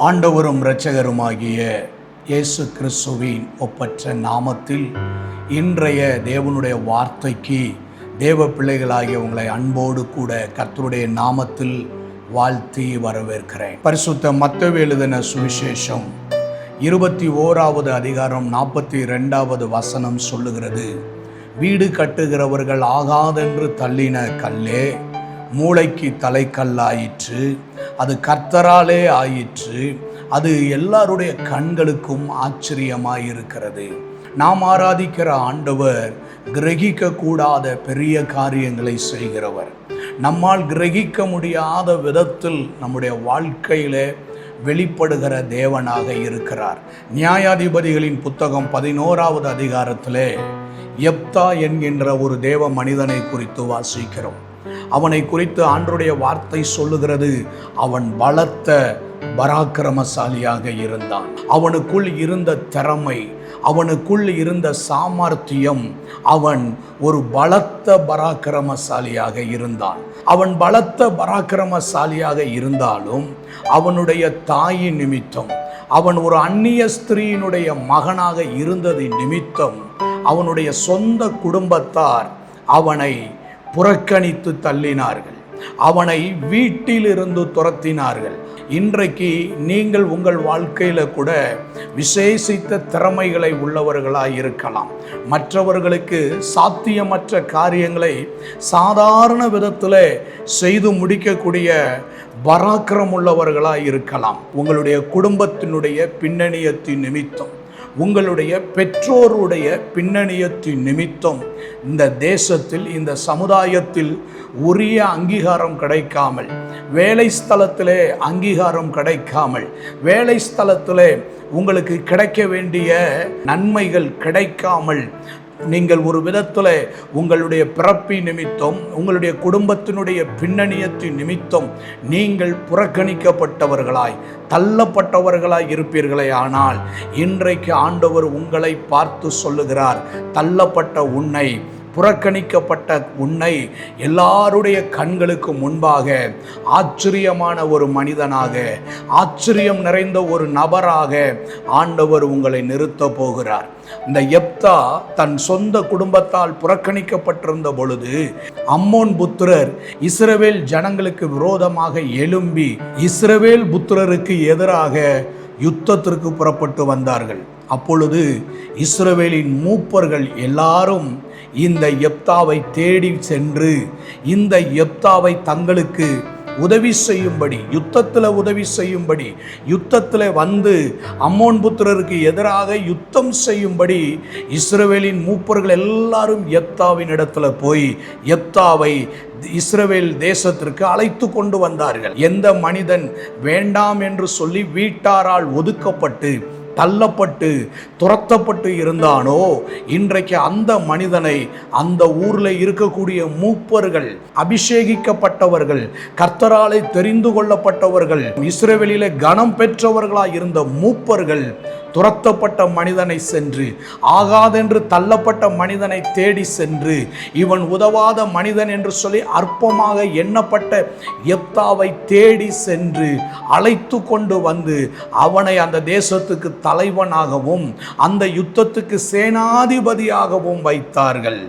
ஆண்டவரும் இரட்சகருமாகிய இயேசு கிறிஸ்துவின் ஒப்பற்ற நாமத்தில் இன்றைய தேவனுடைய வார்த்தைக்கு தேவ பிள்ளைகளாகிய உங்களை அன்போடு கூட கர்த்தருடைய நாமத்தில் வாழ்த்தி வரவேற்கிறேன். பரிசுத்த மத்தேயு எழுதின சுவிசேஷம் 21வது அதிகாரம் 42வது வசனம் சொல்லுகிறது, வீடு கட்டுகிறவர்கள் ஆகாதென்று தள்ளின கல்லே மூளைக்கு தலைக்கல்லாயிற்று, அது கர்த்தராலே ஆயிற்று, அது எல்லாருடைய கண்களுக்கும் ஆச்சரியமாயிருக்கிறது. நாம் ஆராதிக்கிற ஆண்டவர் கிரகிக்க கூடாத பெரிய காரியங்களை செய்கிறவர். நம்மால் கிரகிக்க முடியாத விதத்தில் நம்முடைய வாழ்க்கையிலே வெளிப்படுகிற தேவனாக இருக்கிறார். நியாயாதிபதிகளின் புத்தகம் 11வது அதிகாரத்திலே யெப்தா என்கின்ற ஒரு தேவ மனிதனை குறித்து வாசிக்கிறோம். அவனை குறித்து ஆண்டவருடைய வார்த்தை சொல்லுகிறது, அவன் பலத்த பராக்கிரமசாலியாக இருந்தான். அவனுக்குள் இருந்த திறமை, அவனுக்குள் இருந்த சாமர்த்தியம், அவன் ஒரு பலத்த பராக்கிரமசாலியாக இருந்தான். அவன் பலத்த பராக்கிரமசாலியாக இருந்தாலும் அவனுடைய தாயின் நிமித்தம், அவன் ஒரு அந்நிய ஸ்திரீயினுடைய மகனாக இருந்தது நிமித்தம் அவனுடைய சொந்த குடும்பத்தார் அவனை புறக்கணித்து தள்ளினார்கள், அவனை வீட்டிலிருந்து துரத்தினார்கள். இன்றைக்கு நீங்கள் உங்கள் வாழ்க்கையில கூட விசேஷித்த திறமைகளை உள்ளவர்களாய் இருக்கலாம். மற்றவர்களுக்கு சாத்தியமற்ற காரியங்களை சாதாரண விதத்தில் செய்து முடிக்கக்கூடிய பராக்கிரம் உள்ளவர்களாய் இருக்கலாம். உங்களுடைய குடும்பத்தினுடைய பின்னணியத்தின் நிமித்தம், உங்களுடைய பெற்றோருடைய பின்னணியத்தின் நிமித்தம் இந்த தேசத்தில், இந்த சமுதாயத்தில் உரிய அங்கீகாரம் கிடைக்காமல், வேலை ஸ்தலத்திலே அங்கீகாரம் கிடைக்காமல், வேலை ஸ்தலத்திலே உங்களுக்கு கிடைக்க வேண்டிய நன்மைகள் கிடைக்காமல், நீங்கள் ஒரு விதத்தில் உங்களுடைய பிறப்பின் நிமித்தம், உங்களுடைய குடும்பத்தினுடைய பின்னணியத்தின் நிமித்தம் நீங்கள் புறக்கணிக்கப்பட்டவர்களாய், தள்ளப்பட்டவர்களாய் இருப்பீர்களே. ஆனால் இன்றைக்கு ஆண்டவர் உங்களை பார்த்து சொல்லுகிறார், தள்ளப்பட்ட உன்னை, புறக்கணிக்கப்பட்ட உன்னை எல்லாருடைய கண்களுக்கு முன்பாக ஆச்சரியமான ஒரு மனிதனாக, ஆச்சரியம் நிறைந்த ஒரு நபராக ஆண்டவர் உங்களை நிறுத்த போகிறார். இந்த யெப்தா தன் சொந்த குடும்பத்தால் புறக்கணிக்கப்பட்டிருந்த பொழுது அம்மோன் புத்திரர் இஸ்ரவேல் ஜனங்களுக்கு விரோதமாக எழும்பி இஸ்ரவேல் புத்திரருக்கு எதிராக யுத்தத்திற்கு புறப்பட்டு வந்தார்கள். அப்பொழுது இஸ்ரவேலின் மூப்பர்கள் எல்லாரும் இந்த யெப்தாவை தேடி சென்று இந்த யெப்தாவை தங்களுக்கு உதவி செய்யும்படி, யுத்தத்தில் உதவி செய்யும்படி, யுத்தத்தில் வந்து அம்மோன் புத்திரருக்கு எதிராக யுத்தம் செய்யும்படி இஸ்ரவேலின் மூப்பர்கள் எல்லாரும் யெப்தாவின் இடத்துல போய் யெப்தாவை இஸ்ரவேல் தேசத்திற்கு அழைத்து கொண்டு வந்தார்கள். எந்த மனிதன் வேண்டாம் என்று சொல்லி வீட்டாரால் ஒதுக்கப்பட்டு, தள்ளப்பட்டு, துரத்தப்பட்டு இருந்தானோ, இன்றைக்கு அந்த மனிதனை அந்த ஊரில் இருக்கக்கூடிய மூப்பர்கள், அபிஷேகிக்கப்பட்டவர்கள், கர்த்தராலே தெரிந்து கொள்ளப்பட்டவர்கள், இஸ்ரவேலிலே கனம் பெற்றவர்களாய் இருந்த மூப்பர்கள் துரத்தப்பட்ட மனிதனை சென்று, ஆகாதென்று தள்ளப்பட்ட மனிதனை தேடி சென்று, இவன் உதவாத மனிதன் என்று சொல்லி அற்பமாக எண்ணப்பட்ட யெப்தாவை தேடி சென்று அழைத்து கொண்டு வந்து அவனை அந்த தேசத்துக்கு தலைவனாகவும் அந்த யுத்தத்துக்கு சேனாதிபதியாகவும் வைத்தார்கள்.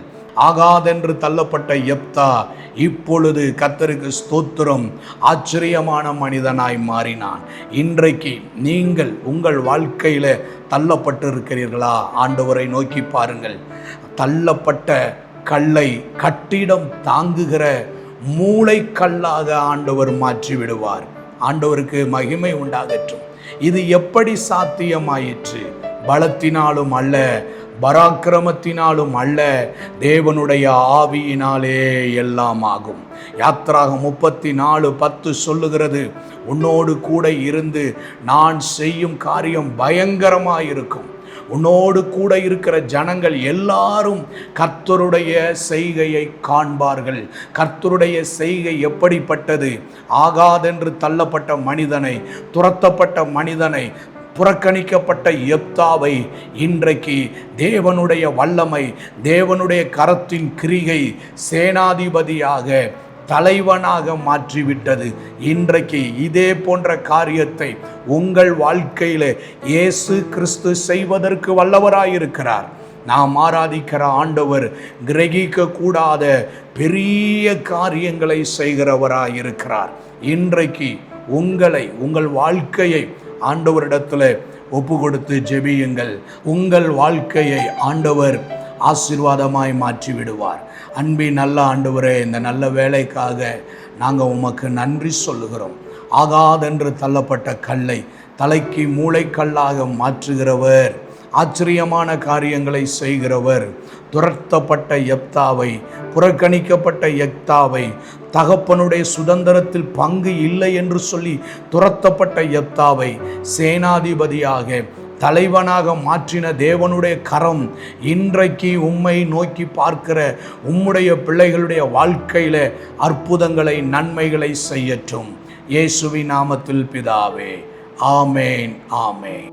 ஆகாதென்று தள்ளப்பட்ட யெப்தா இப்பொழுது கர்த்தருக்கு ஸ்தோத்திரம், ஆச்சரியமான மனிதனாய் மாறினான். இன்றைக்கு நீங்கள் உங்கள் வாழ்க்கையில தள்ளப்பட்டு இருக்கிறீர்களா? ஆண்டவரை நோக்கி பாருங்கள். தள்ளப்பட்ட கல்லை கட்டிடம் தாங்குகிற மூளைக்கல்லாக ஆண்டவர் மாற்றி விடுவார். ஆண்டவருக்கு மகிமை உண்டாகட்டும். இது எப்படி சாத்தியமாயிற்று? பலத்தினாலும் அல்ல, பராக்கிரமத்தினாலும் அல்ல, தேவனுடைய ஆவியினாலே எல்லாம் ஆகும். யாத்திராகம் 34:10 சொல்லுகிறது, உன்னோடு கூட இருந்து நான் செய்யும் காரியம் பயங்கரமாயிருக்கும். உன்னோடு கூட இருக்கிற ஜனங்கள் எல்லாரும் கர்த்தருடைய செய்கையை காண்பார்கள். கர்த்தருடைய செய்கை எப்படிப்பட்டது? ஆகாதென்று தள்ளப்பட்ட மனிதனை, துரத்தப்பட்ட மனிதனை, புறக்கணிக்கப்பட்ட யெப்தாவை இன்றைக்கு தேவனுடைய வல்லமை, தேவனுடைய கரத்தின் கிரிகை சேனாதிபதியாக தலைவனாக மாற்றிவிட்டது. இன்றைக்கு இதே போன்ற காரியத்தை உங்கள் வாழ்க்கையில இயேசு கிறிஸ்து செய்வதற்கு வல்லவராயிருக்கிறார். நாம் ஆராதிக்கிற ஆண்டவர் கிரகிக்க கூடாத பெரிய காரியங்களை செய்கிறவராயிருக்கிறார். இன்றைக்கு உங்கள் வாழ்க்கையை ஆண்டவரிடத்தில் ஒப்பு கொடுத்து ஜெபியுங்கள். உங்கள் வாழ்க்கையை ஆண்டவர் ஆசீர்வாதமாய் மாற்றி விடுவார். அன்பின் நல்ல ஆண்டவரே, இந்த நல்ல வேலைக்காக நாங்கள் உமக்கு நன்றி சொல்லுகிறோம். ஆகாதென்று தள்ளப்பட்ட கல்லை தலைக்கு மூளைக்கல்லாக மாற்றுகிறவர், ஆச்சரியமான காரியங்களை செய்கிறவர். துரத்தப்பட்ட யெப்தாவை, புறக்கணிக்கப்பட்ட யெப்தாவை, தகப்பனுடைய சுதந்திரத்தில் பங்கு இல்லை என்று சொல்லி துரத்தப்பட்ட யெப்தாவை சேனாதிபதியாக, தலைவனாக மாற்றின தேவனுடைய கரம் இன்றைக்கு உம்மை நோக்கி பார்க்கிற உம்முடைய பிள்ளைகளுடைய வாழ்க்கையில அற்புதங்களை, நன்மைகளை செய்யட்டும். இயேசுவின் நாமத்தில் பிதாவே, ஆமேன், ஆமேன்.